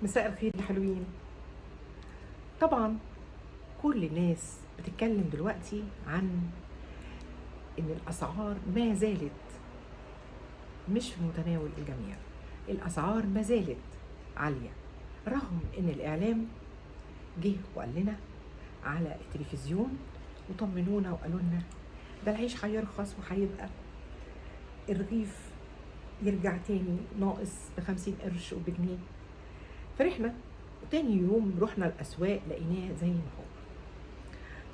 مساء الخير يا حلوين. طبعا كل الناس بتتكلم دلوقتي عن ان الاسعار ما زالت مش في متناول الجميع. الاسعار ما زالت عاليه رغم ان الاعلام جه وقال لنا على التلفزيون وطمنونا وقالوا لنا ده العيش هيرخص وهيبقى الرغيف يرجع تاني ناقص ب50 قرش وبجنيه. فرحنا وتاني يوم رحنا الاسواق لقيناه زي ما هو.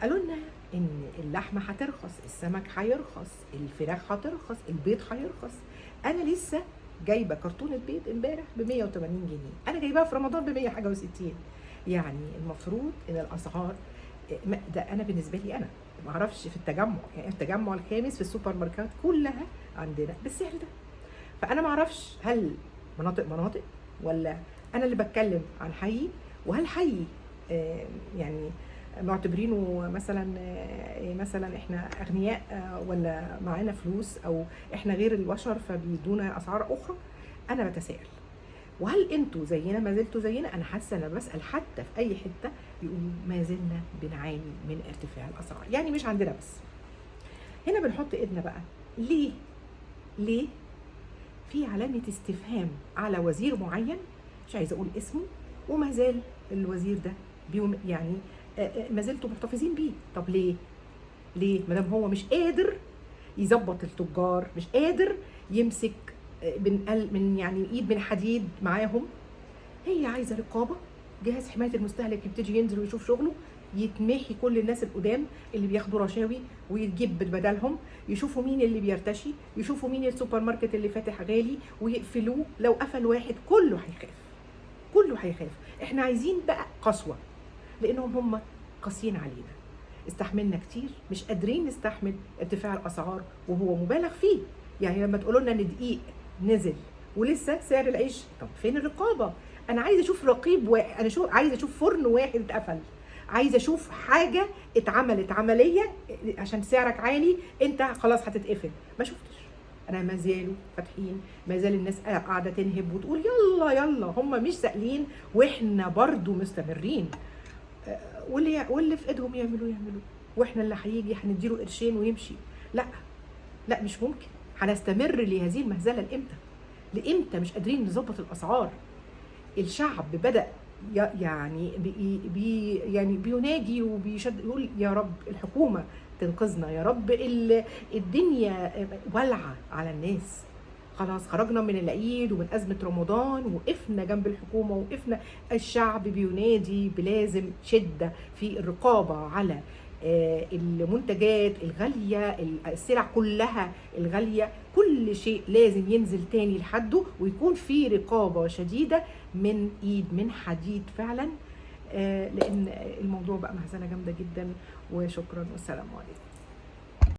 قالوا لنا ان اللحمه هترخص، السمك هيرخص، الفراخ هترخص، البيض هيرخص. انا لسه جايبه كرتونه بيض امبارح ب 180 جنيه، انا جايباها في رمضان ب 100 حاجه و60. يعني المفروض ان الاسعار ده انا بالنسبه لي انا ما اعرفش في التجمع، يعني التجمع الخامس في السوبر ماركت كلها عندنا بالسعر ده. فانا ما اعرفش هل مناطق ولا انا اللي بتكلم عن حي، وهل حي يعني معتبرينه مثلا احنا اغنياء ولا معانا فلوس، او احنا غير البشر فبيدونا اسعار اخرى. انا بتساءل، وهل انتوا زينا ما زلتوا زينا؟ انا حاسه انا بسال حتى في اي حته بيقولوا ما زلنا بنعاني من ارتفاع الاسعار، يعني مش عندنا بس. هنا بنحط ايدنا بقى. ليه في علامه استفهام على وزير معين، مش عايزه اقول اسمه، وما زال الوزير ده يعني ما زلتوا محتفظين بيه. طب ليه ما دام هو مش قادر يظبط التجار، مش قادر يمسك من يعني ايد من حديد معاهم؟ هي عايزه رقابه، جهاز حمايه المستهلك يبتدي ينزل ويشوف شغله، يتمحي كل الناس القدام اللي بياخدوا رشاوي ويجيب بدلهم، يشوفوا مين اللي بيرتشي، يشوفوا مين السوبر ماركت اللي فاتح غالي ويقفلوه. لو قفل واحد كله هيخاف. احنا عايزين بقى قسوه، لانهم هم قاسيين علينا. استحملنا كتير، مش قادرين نستحمل ارتفاع الاسعار وهو مبالغ فيه. يعني لما تقولوا لنا ان دقيق نزل ولسه سعر العيش، طب فين الرقابه؟ انا عايزه اشوف رقيب واحد، عايزه اشوف فرن واحد اتقفل، عايزه اشوف حاجه اتعملت عمليه عشان سعرك عالي انت خلاص هتتقفل. ما شفتش. انا ما زالوا فاتحين، ما زال الناس قاعده تنهب وتقول يلا هم مش سائلين واحنا برضو مستمرين. واللي في ايدهم يعملوا، واحنا اللي هيجي هنديله قرشين ويمشي. لا مش ممكن. هنستمر لهذه المهزله لامتى مش قادرين نظبط الاسعار؟ الشعب بدأ يعني يعني بينادي وبيشد، يقول يا رب الحكومة تنقذنا، يا رب الدنيا ولعة على الناس. خلاص خرجنا من العيد ومن أزمة رمضان، وقفنا جنب الحكومة، وقفنا. الشعب بينادي بلازم شدة في الرقابة على المنتجات الغالية، السلع كلها الغالية، كل شيء لازم ينزل تاني لحده، ويكون في رقابة شديدة من حديد فعلا، لأن الموضوع بقى مهزلة جامدة جدا. وشكرا والسلام عليكم.